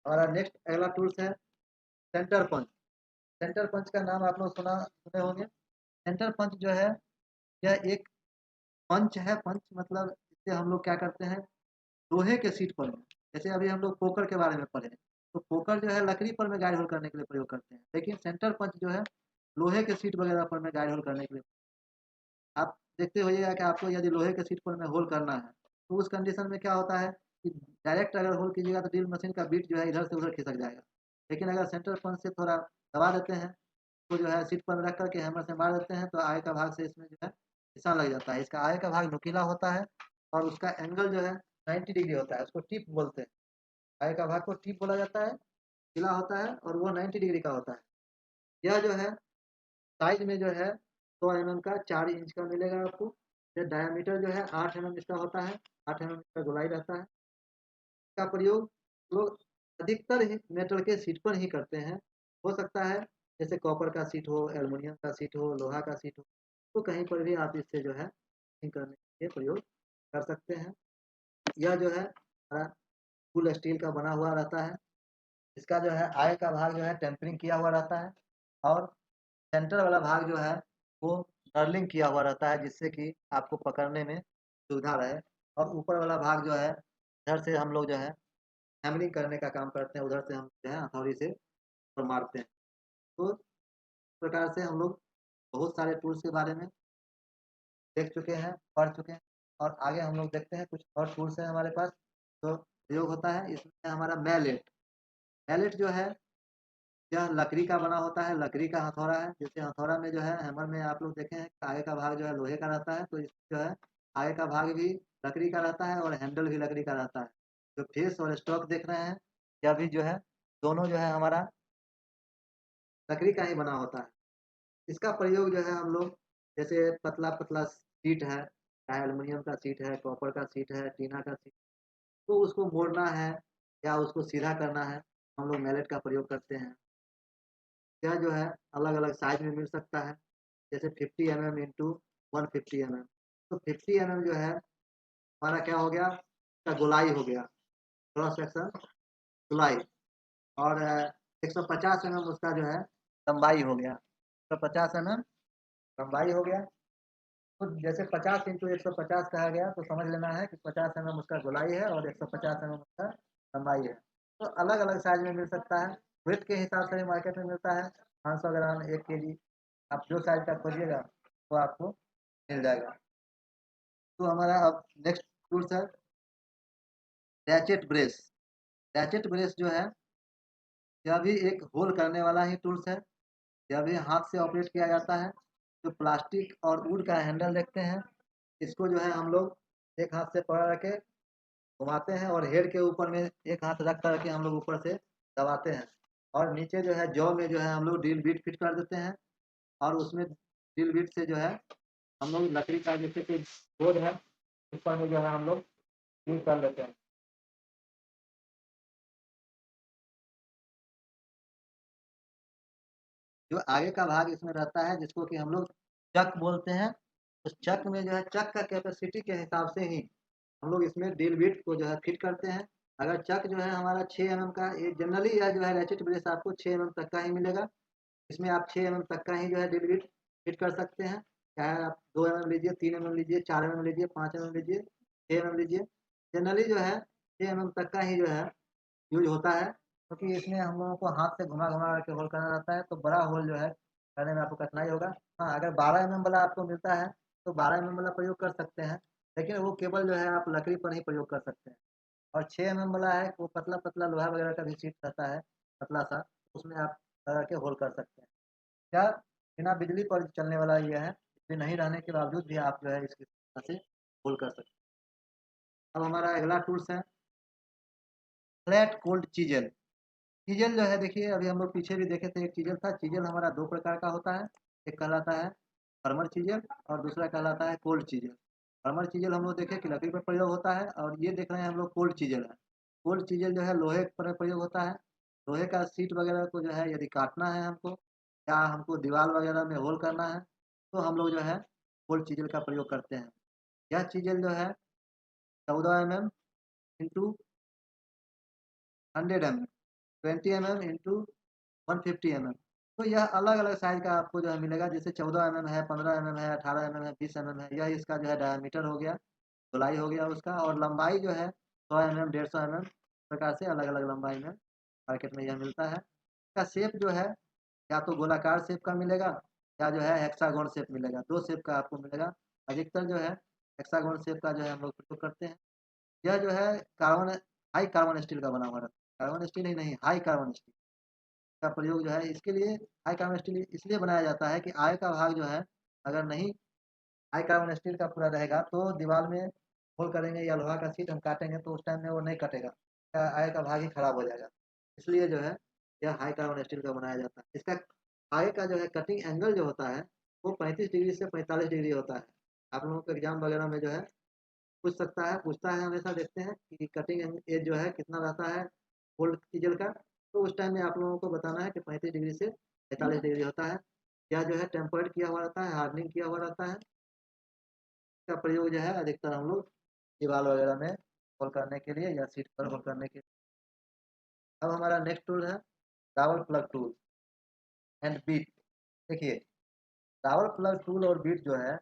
हमारा नेक्स्ट अगला टूल्स है सेंटर पंच। सेंटर पंच का नाम आप लोग सुने होंगे। सेंटर पंच जो है यह एक पंच है। पंच मतलब इससे हम लोग क्या करते हैं, लोहे के सीट पर में, जैसे अभी हम लोग पोकर के बारे में पढ़े, तो पोकर जो है लकड़ी पर में गाइड होल करने के लिए प्रयोग करते हैं, लेकिन सेंटर पंच जो है लोहे के सीट वगैरह पर में गाइड होल करने के लिए। आप देखते होइएगा कि आपको यदि लोहे के सीट पर में होल करना है, तो उस कंडीशन में क्या होता है कि डायरेक्ट अगर होल कीजिएगा तो ड्रिल मशीन का बीट जो है इधर से उधर खिसक जाएगा। लेकिन अगर सेंटर पंच से थोड़ा दबा देते हैं, तो जो है सीट पर रख करके हैमर से मार देते हैं, तो आगे का भाग से इसमें जो है निशान लग जाता है। इसका आगे का भाग नुकीला होता है, और उसका एंगल जो है 90 डिग्री होता है, उसको टिप बोलते हैं। आगे का भाग को टिप बोला जाता है, नीला होता है, और वो 90 डिग्री का होता है। यह जो है साइज में जो है 100 mm का 4 इंच का मिलेगा आपको। यह डायमीटर जो है 8 mm इसका होता है, 8 mm इसका गोलाई रहता है। इसका प्रयोग लोग अधिकतर ही मेटल के सीट पर ही करते हैं। हो सकता है जैसे कॉपर का सीट हो, एल्युमिनियम का सीट हो, लोहा का सीट हो, तो कहीं पर भी आप इससे जो है करने के लिए प्रयोग कर सकते हैं। यह जो है हमारा फुल स्टील का बना हुआ रहता है। इसका जो है आगे का भाग जो है टेम्परिंग किया हुआ रहता है, और सेंटर वाला भाग जो है वो नर्लिंग किया हुआ रहता है, जिससे कि आपको पकड़ने में सुविधा रहे। और ऊपर वाला भाग जो है इधर से हम लोग जो है हैमरिंग करने का काम करते हैं, उधर से हम जो है हथौड़ी से और मारते हैं। तो इस प्रकार से हम लोग बहुत सारे टूल्स के बारे में देख चुके हैं, पढ़ चुके हैं, और आगे हम लोग देखते हैं कुछ और टूल्स हैं हमारे पास जो प्रयोग होता है। इसमें हमारा मैलेट। मैलेट जो है यह लकड़ी का बना होता है, लकड़ी का हथौड़ा है। जैसे हथौड़ा में जो है हैमर में आप लोग देखे हैं आगे का भाग जो है लोहे का रहता है, तो इस जो है आगे का भाग भी लकड़ी का रहता है और हैंडल भी लकड़ी का रहता है। जो फेस और स्टॉक देख रहे हैं यह भी जो है दोनों जो है हमारा लकड़ी का ही बना होता है। इसका प्रयोग जो है हम लोग जैसे पतला पतला सीट है, चाहे एल्युमिनियम का सीट है, कॉपर का सीट है, टीना का सीट, तो उसको मोड़ना है या उसको सीधा करना है, हम लोग मैलेट का प्रयोग करते हैं। यह जो है अलग अलग साइज में मिल सकता है, जैसे 50 mm इंटू 150 mm। तो 50 mm जो है हमारा क्या हो गया, इसका गोलाई हो गया, क्रॉस सेक्शन गोलाई। और 150 mm उसका जो है लंबाई हो गया, 150 mm लंबाई हो गया। तो जैसे 50 इंटू 150 कहा गया, तो समझ लेना है कि 50 mm उसका गोलाई है और 150 mm उसका लंबाई है। तो अलग अलग साइज में मिल सकता है। वेट के हिसाब से भी मार्केट में मिलता है, 500 ग्राम, 1 kg, आप जो साइज का खोजिएगा वो आपको मिल जाएगा। तो हमारा अब नेक्स्ट टूल्स है रैचेट ब्रेस। रैचेट ब्रेस जो है यह भी एक होल करने वाला ही टूल्स है। यह भी हाथ से ऑपरेट किया जाता है। जो प्लास्टिक और वुड का हैंडल देखते हैं, इसको जो है हम लोग एक हाथ से पकड़ के घुमाते हैं और हेड के ऊपर में एक हाथ रख कर के हम लोग ऊपर से दबाते हैं और नीचे जो है जॉ में जो है हम लोग ड्रिल बीट फिट कर देते हैं और उसमें ड्रिल बीट से जो है हम लोग लकड़ी का जैसे कि बोर्ड है ऊपर में जो है हम लोग यूज कर लेते हैं। जो आगे का भाग इसमें रहता है जिसको कि हम लोग चक बोलते हैं। उस चक में जो है चक का कैपेसिटी के हिसाब से ही हम लोग इसमें ड्रिल बिट को जो है फिट करते हैं। अगर चक जो है हमारा 6 mm का, ये जनरली यह जो है रैचेट ब्रेस आपको 6 mm तक का ही मिलेगा। इसमें आप 6 mm तक का ही जो है ड्रिल बिट फिट कर सकते हैं। चाहे आप 2 mm लीजिए, 3 mm लीजिए, 4 mm लीजिए, 5 mm लीजिए, 6 mm लीजिए। जनरली जो है 6 mm तक का ही जो है यूज होता है, क्योंकि इसमें हम लोगों को हाथ से घुमा घुमा करके होल करना रहता है, तो बड़ा होल जो है करने में आपको कठिनाई होगा। हाँ, अगर 12 mm वाला आपको मिलता है तो 12 mm वाला प्रयोग कर सकते हैं, लेकिन वो केवल जो है आप लकड़ी पर ही प्रयोग कर सकते हैं। और 6 mm वाला है वो पतला पतला लोहा वगैरह का भी शीट रहता है, पतला सा, उसमें आप लगा के होल कर सकते हैं। क्या बिना बिजली पर चलने वाला ये है, बिजली नहीं रहने के बावजूद भी आप जो है इसकी से होल कर सकते हैं। अब हमारा अगला टूल्स है फ्लैट कोल्ड चीजल। चीजल जो है देखिए, अभी हम लोग पीछे भी देखे थे, एक चीजल था। चीजल हमारा दो प्रकार का होता है। एक कहलाता है फर्मर चीजल और दूसरा कहलाता है कोल्ड चीजल। फर्मर चीजल हम लोग देखे कि लकड़ी पर प्रयोग होता है, और ये देख रहे हैं हम लोग कोल्ड चीजल है। कोल्ड चीजल जो है लोहे पर प्रयोग होता है। लोहे का सीट वगैरह को जो है यदि काटना है हमको, या हमको दीवार वगैरह में होल करना है, तो हम लोग जो है कोल्ड चीजल का प्रयोग करते हैं। यह चीजल जो है 14 mm into 100 mm, 20 mm into 150 mm। तो यह अलग अलग साइज का आपको जो है मिलेगा। जैसे 14 mm है, 15 mm है, 18 mm है, 20 mm है। यह इसका जो है डायमीटर हो गया, गोलाई हो गया उसका। और लंबाई जो है 100 mm, 150 mm प्रकार से अलग अलग लंबाई में मार्केट में यह मिलता है। इसका शेप जो है या तो गोलाकार शेप का मिलेगा, या जो है हेक्सागोन शेप मिलेगा। दो शेप का आपको मिलेगा। अधिकतर जो है हेक्सागोन शेप का जो है हम लोग प्रयोग करते हैं। यह जो है कार्बन, हाई कार्बन स्टील का बना हुआ रहता है। कार्बन स्टील ही नहीं, हाई कार्बन स्टील का प्रयोग जो है इसके लिए, हाई कार्बन स्टील इसलिए बनाया जाता है कि आय का भाग जो है अगर नहीं हाई कार्बन स्टील का पूरा रहेगा तो दीवार में होल करेंगे या लोहा का सीट हम काटेंगे तो उस टाइम में वो नहीं कटेगा, आय का भाग ही खराब हो जाएगा। इसलिए जो है यह हाई कार्बन स्टील का बनाया जाता है। इसका आगे का जो है कटिंग एंगल जो होता है वो 35 डिग्री से 45 डिग्री होता है। आप लोगों को एग्जाम वगैरह में जो है पूछ सकता है, पूछता है हमेशा, देखते हैं कि कटिंग एज जो है कितना रहता है गोल्ड चीजल का। तो उस टाइम में आप लोगों को बताना है कि 35 डिग्री से 45 डिग्री होता है। यह जो है टेम्पर्ड किया हुआ रहता है, हार्डनिंग किया हुआ रहता है। इसका प्रयोग जो है अधिकतर हम लोग दीवार वगैरह में होल करने के लिए या सीट पर होल करने के लिए। अब हमारा नेक्स्ट टूल है Rawlplug tool and bit. देखिए, रावल प्लग टूल और बीट जो है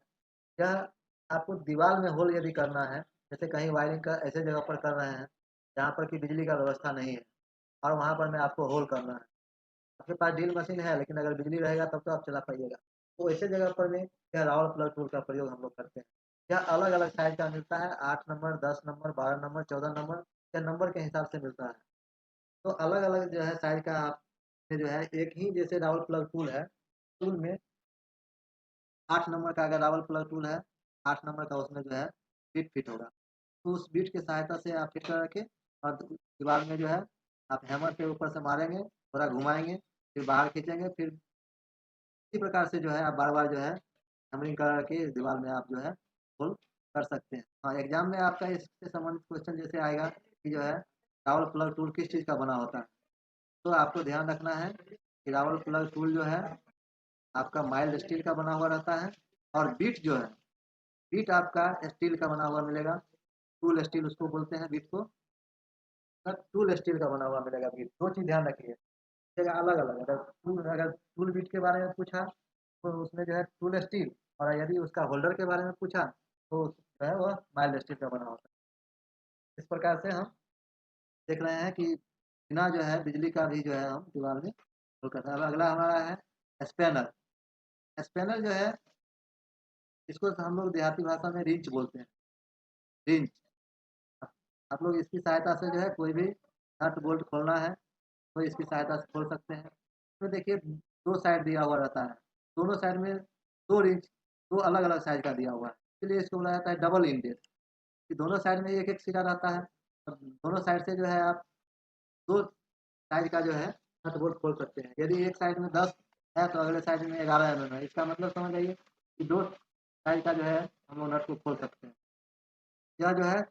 यह आपको दीवार में होल यदि करना है, जैसे कहीं वायरिंग का ऐसे जगह पर कर रहे हैं जहाँ पर कि बिजली का व्यवस्था नहीं है, और वहाँ पर में आपको होल करना है। आपके पास ड्रिल मशीन है लेकिन अगर बिजली रहेगा तब तो आप चला पाइएगा। तो ऐसे जगह पर में यह रावल प्लग टूल का प्रयोग हम लोग करते हैं। यह अलग अलग साइज का मिलता है, 8 नंबर, 10 नंबर, 12 नंबर, 14 नंबर, या नंबर के हिसाब से मिलता है। तो अलग अलग जो है साइज का आप जो है, एक ही जैसे रावल प्लग टूल है, टूल में 8 नंबर का अगर रावल प्लग टूल है, 8 नंबर का उसमें जो है बीट फिट होगा। तो उस बीट की सहायता से आप फिट कर रखें, और दीवार में जो है आप हैमर के ऊपर से मारेंगे, थोड़ा घुमाएंगे, फिर बाहर खींचेंगे, फिर इसी प्रकार से जो है आप बार बार जो है हैमरिंग कर के इस दीवार में आप जो है होल कर सकते हैं। हाँ, एग्जाम में आपका इससे संबंधित क्वेश्चन जैसे आएगा कि जो है रावल प्लग टूल किस चीज़ का बना होता है, तो आपको ध्यान रखना है कि रावल प्लग टूल जो है आपका माइल्ड स्टील का बना हुआ रहता है, और बीट जो है बीट आपका स्टील का बना हुआ मिलेगा। टूल स्टील उसको बोलते हैं बीट को। टूल स्टील का बना हुआ मिलेगा बीट। दो चीज़ ध्यान रखिए, जगह अलग अलग। अगर टूल बीट के बारे में पूछा तो उसमें जो है टूल स्टील, और यदि उसका होल्डर के बारे में पूछा तो जो है वह माइल्ड स्टील का बना होता है। इस प्रकार से हम देख रहे हैं कि बिना जो है बिजली का भी जो है हम दीवार में होल करते हैं। अब अगला हमारा है स्पैनर। स्पेनर जो है इसको हम लोग देहाती भाषा में रिंच बोलते हैं। रिंच। आप लोग इसकी सहायता से जो है कोई भी नट बोल्ट खोलना है तो इसकी सहायता से खोल सकते हैं। तो देखिए दो साइड दिया हुआ रहता है, दोनों साइड में 2 इंच, दो अलग अलग साइज का दिया हुआ है, इसलिए इसको बोला जाता है डबल इंडेड, कि दोनों साइड में एक एक सिरा रहता है और दोनों साइड से जो है आप दो साइज का जो है नट बोल्ट खोल सकते हैं। यदि एक साइड में 10 है तो अगले साइड में 11 है, इसका मतलब समझ जाइए कि दो साइज का जो है हम लोग नट को खोल सकते हैं। यह जो है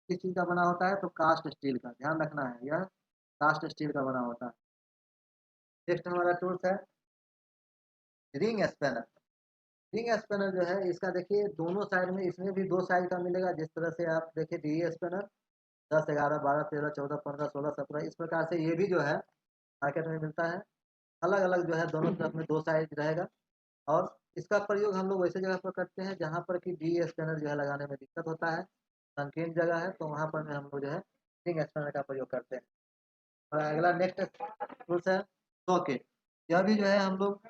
किस चीज़ का बना होता है, तो कास्ट स्टील का, ध्यान रखना है, यह कास्ट स्टील का बना होता है। नेक्स्ट हमारा टूल्स है रिंग स्पैनर। रिंग स्पैनर जो है इसका देखिए दोनों साइड में, इसमें भी दो साइज का मिलेगा, जिस तरह से आप देखिए डी स्पैनर 10, 11, 12, 13, 14, 15, 16, 17, इस प्रकार से ये भी जो है मार्केट में मिलता है। अलग अलग जो है दोनों तरफ में दो साइज रहेगा और इसका प्रयोग हम लोग वैसे जगह पर करते हैं जहाँ पर कि डी स्पैनर जो है लगाने में दिक्कत होता है, संकीर्ण जगह है, तो वहाँ पर में हम लोग जो है रिंग स्पैनर का प्रयोग करते हैं। और अगला नेक्स्ट टूल्स है सॉकेट। यह भी जो है हम लोग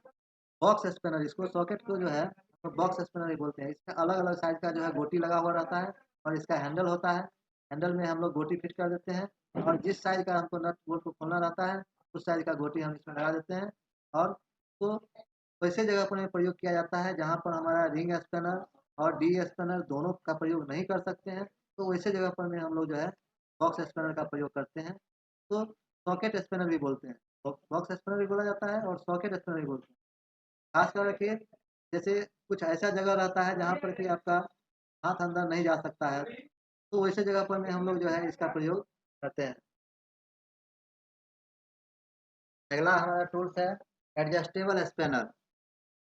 बॉक्स स्पैनर, इसको सॉकेट को जो है तो बॉक्स स्पैनर ही बोलते हैं। इसका अलग अलग साइज का जो है गोटी लगा हुआ रहता है और इसका हैंडल होता है, हैंडल में हम लोग गोटी फिट कर देते हैं और जिस साइज का हमको नट बोल्ट को खोलना रहता है उस साइज का गोटी हम इसमें लगा देते हैं। और तो वैसे जगह पर प्रयोग किया जाता है जहाँ पर हमारा रिंग स्पैनर और डी स्पैनर दोनों का प्रयोग नहीं कर सकते हैं, तो वैसे जगह पर में हम लोग जो है बॉक्स स्पैनर का प्रयोग करते हैं। तो सॉकेट स्पैनर भी बोलते हैं, बॉक्स स्पैनर भी बोला जाता है और सॉकेट स्पैनर भी बोलते हैं। खास करके जैसे कुछ ऐसा जगह रहता है जहाँ पर कि आपका हाथ अंदर नहीं जा सकता है, तो वैसे जगह पर में हम लोग जो है इसका प्रयोग करते हैं। अगला हमारा टूल्स है एडजस्टेबल स्पैनर।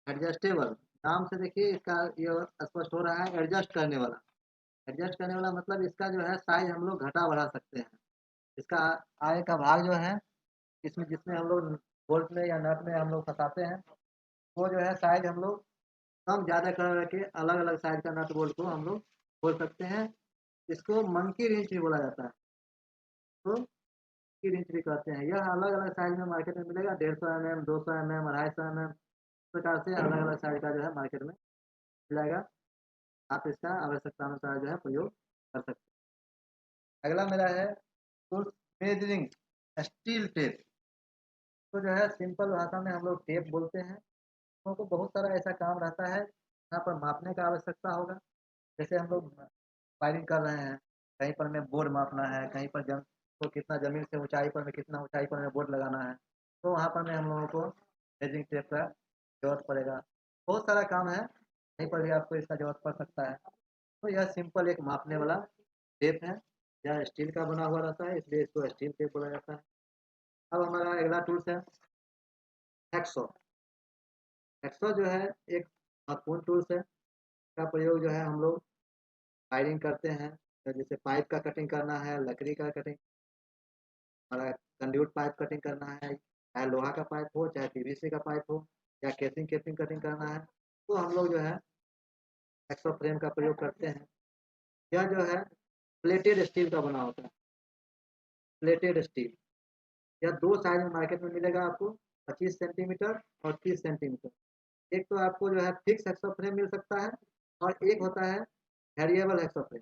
एडजस्टेबल नाम से देखिए इसका ये स्पष्ट हो रहा है, एडजस्ट करने वाला। एडजस्ट करने वाला मतलब इसका जो है साइज हम लोग घटा बढ़ा सकते हैं। इसका आगे का भाग जो है इसमें जिसमें हम लोग बोल्ट में या नट में हम लोग फंसाते हैं, वो जो है साइज हम लोग कम ज़्यादा कर के अलग अलग साइज का नट बोल्ट को हम लोग खोल सकते हैं। इसको मंकी रिंच भी बोला जाता है, तो की रिंच भी कहते हैं। यह अलग अलग साइज में मार्केट में मिलेगा, 150 mm, 200 mm, 250 mm, इस प्रकार से अलग अलग साइज का जो है मार्केट में मिलेगा। आप इसका आवश्यकता अनुसार जो है प्रयोग कर सकते हैं। अगला मेरा है टूल्स मेजरिंग स्टील टेप। तो जो है सिंपल भाषा में हम लोग टेप बोलते हैं। तो बहुत सारा ऐसा काम रहता है यहाँ पर मापने का आवश्यकता होगा। जैसे हम लोग फायरिंग कर रहे हैं, कहीं पर में बोर्ड मापना है, कहीं पर तो कितना ज़मीन से ऊंचाई पर में कितना ऊंचाई पर में बोर्ड लगाना है, तो वहाँ पर में हम लोगों को मेजरिंग टेप का जरूरत पड़ेगा। बहुत सारा काम है, कहीं पर भी आपको इसका जरूरत पड़ सकता है। तो यह सिंपल एक मापने वाला टेप है, यह स्टील का बना हुआ रहता है, इसलिए इसको स्टील टेप बोला जाता है। अब हमारा अगला टूल्स है हैक्सॉ। हैक्सॉ जो है एक महत्वपूर्ण टूल्स है। इसका प्रयोग जो है हम लोग फायरिंग करते हैं, तो जैसे पाइप का कटिंग करना है, लकड़ी का कटिंग, हमारा कंड्यूट पाइप कटिंग करना है, चाहे लोहा का पाइप हो चाहे पीवीसी का पाइप हो, या केसिंग केसिंग कटिंग करना है, तो हम लोग जो है हैक्सॉ फ्रेम का प्रयोग करते हैं। यह जो है प्लेटेड स्टील का बना होता है, प्लेटेड स्टील। यह दो साइज में मार्केट में मिलेगा आपको, 25 सेंटीमीटर और 30 सेंटीमीटर। एक तो आपको जो है फिक्स हेक्सो फ्रेम मिल सकता है और एक होता है वेरिएबल हेक्सो फ्रेम।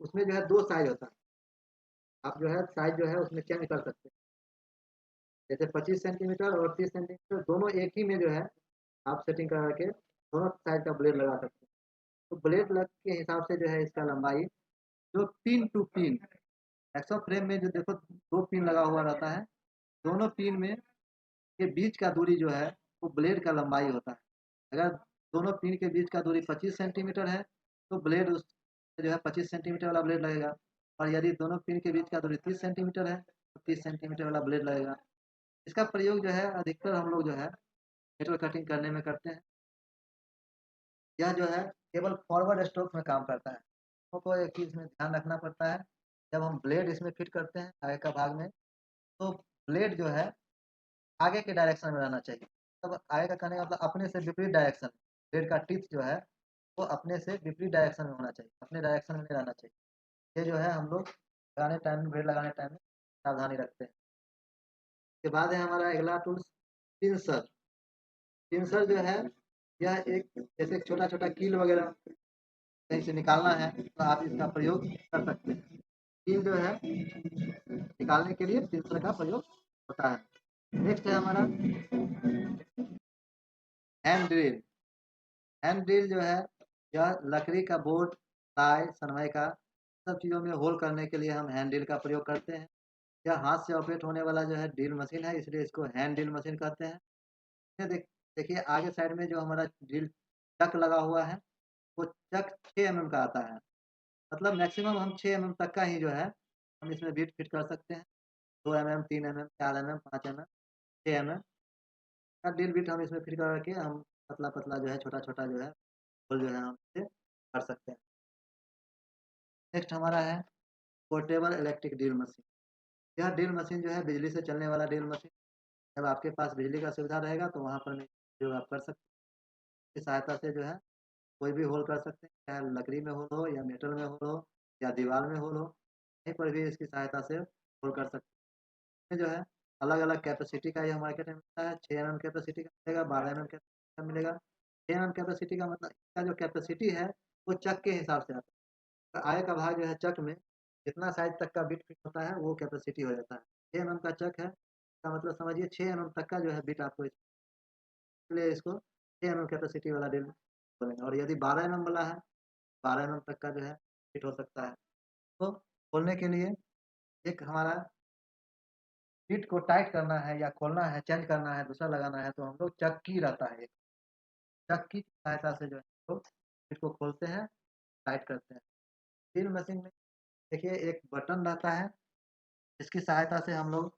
उसमें जो है दो साइज होता है, आप जो है साइज जो है उसमें चेंज कर सकते हैं। जैसे 25 सेंटीमीटर और 30 सेंटीमीटर दोनों एक ही में जो है आप सेटिंग करा के दोनों साइज का ब्लेड लगा सकते हैं। तो ब्लेड लग के हिसाब से जो है इसका लंबाई, जो pin to pin hacksaw frame में जो देखो दो पिन लगा हुआ रहता है, दोनों पिन में के बीच का दूरी जो है वो ब्लेड का लंबाई होता है। अगर दोनों पिन के बीच का दूरी 25 सेंटीमीटर है तो ब्लेड उस जो है 25 सेंटीमीटर वाला ब्लेड लगेगा, और यदि दोनों पिन के बीच का दूरी 30 सेंटीमीटर है तो 30 सेंटीमीटर वाला ब्लेड लगेगा। इसका प्रयोग जो है अधिकतर हम लोग जो है मेटल कटिंग करने में करते हैं। यह जो है केवल फॉरवर्ड स्ट्रोक में काम करता है। हमको एक चीज़ में ध्यान रखना पड़ता है, जब हम ब्लेड इसमें फिट करते हैं आगे का भाग में, तो ब्लेड जो है आगे के डायरेक्शन में रहना चाहिए। तब आगे का कहने का मतलब अपने से विपरीत डायरेक्शन, ब्लेड का टिप जो है वो अपने से विपरीत डायरेक्शन में होना चाहिए, अपने डायरेक्शन में नहीं रहना चाहिए। ये जो है हम लोग लगाने टाइम में, ब्लेड लगाने टाइम में सावधानी रखते हैं। उसके बाद है हमारा अगला टूल्स पिंसर। पिंसर जो है यह एक जैसे छोटा-छोटा कील वगैरह कहीं से निकालना है तो आप इसका प्रयोग कर सकते हैं। कील जो है निकालने के लिए सिलसर का प्रयोग होता है। नेक्स्ट है हमारा हैंड ड्रिल। हैंड ड्रिल जो है यह लकड़ी का बोर्ड, टाई, सनमाइका सब चीज़ों में होल करने के लिए हम हैंड ड्रिल का प्रयोग करते हैं। यह हाथ से ऑपरेट होने वाला जो है ड्रिल मशीन है, इसलिए इसको हैंड ड्रिल मशीन कहते हैं। ये देखिए आगे साइड में जो हमारा ड्रिल चक लगा हुआ है, वो चक 6 एमएम का आता है। मतलब मैक्सिमम हम 6 एमएम तक का ही जो है हम इसमें बिट फिट कर सकते हैं। 2 MM, 3 MM, 4 MM, 5 MM, 6 MM का ड्रिल बिट हम इसमें फिट करके हम पतला-पतला जो है, छोटा-छोटा जो है, होल जो है हम इसे कर सकते हैं। नेक्स्ट हमारा है पोर्टेबल इलेक्ट्रिक ड्रिल मशीन। यह ड्रिल मशीन जो है बिजली से चलने वाला ड्रिल मशीन। जब आपके पास बिजली का सुविधा रहेगा तो वहाँ पर जो आप कर सकते हैं। इसकी सहायता से जो है कोई भी होल कर सकते हैं, चाहे लकड़ी में होल हो या मेटल में होल हो या दीवार में होल हो, कहीं पर भी इसकी सहायता से होल कर सकते हैं। जो है अलग-अलग कैपेसिटी का यह मार्केट में मिलता है। 6 एमएम कैपेसिटी का मिलेगा, 12 एमएम कैपेसिटी का मिलेगा। 6 एमएम कैपेसिटी का मतलब इसका जो कैपेसिटी है वो चक के हिसाब से आता है। आय का भाग जो है चक में जितना साइज तक का बिट फिट होता है वो कैपेसिटी हो जाता है। 6 एमएम का चक है, इसका मतलब समझिए 6 एमएम तक का जो है बिट आपको इसलिए इसको 6 एमएम कैपेसिटी वाला ड्रिल बोलेंगे। और यदि 12 एमएम वाला है, 12 एमएम तक का जो है फिट हो सकता है। तो खोलने के लिए एक हमारा फिट को टाइट करना है या खोलना है, चेंज करना है, दूसरा लगाना है तो हम लोग चक्की रहता है एक, चक्की की सहायता से जो है हम लोग फिट को खोलते हैं, टाइट करते हैं। ड्रिल मशीन में देखिए एक बटन रहता है, इसकी सहायता से हम लोग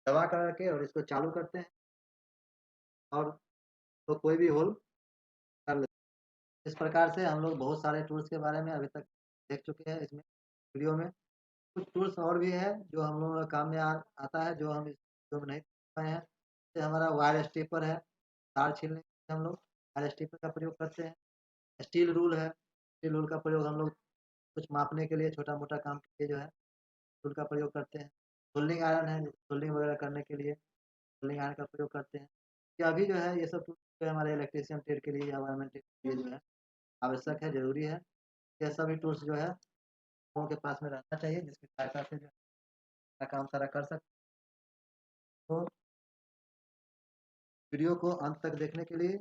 दबा करके और इसको चालू करते हैं और तो कोई भी होल कर लेते हैं। इस प्रकार से हम लोग बहुत सारे टूल्स के बारे में अभी तक देख चुके हैं इसमें वीडियो में। कुछ टूल्स और भी है जो हम लोगों के काम में आता है जो हम इस वीडियो में नहीं देख पाए हैं। जैसे हमारा वायर स्टेपर है, तार छीलने के लिए हम लोग वायर स्टेपर का प्रयोग करते हैं। स्टील रूल है, स्टील रूल का प्रयोग हम लोग कुछ मापने के लिए छोटा-मोटा काम के लिए जो है टूल का प्रयोग करते हैं। सोल्डिंग आयरन है, सोल्डिंग वगैरह करने के लिए सोल्डिंग आयरन का प्रयोग करते हैं। ये अभी जो है ये सब टूल जो है हमारे इलेक्ट्रीशियन ट्रेड के लिए या वायरमैन ट्रेड के लिए जो है आवश्यक है, ज़रूरी है। ये सभी टूल्स जो है लोगों के पास में रहना चाहिए जिसकी सहायता से जो है अपना काम सारा कर सकते हैं। तो वीडियो को अंत तक देखने के लिए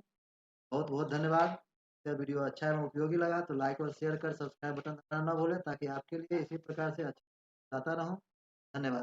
बहुत-बहुत धन्यवाद। यह वीडियो अच्छा एवं उपयोगी लगा तो लाइक और शेयर कर सब्सक्राइब बटन दबाना ना भूलें ताकि आपके लिए इसी प्रकार से अच्छा आता रहूँ। धन्यवाद।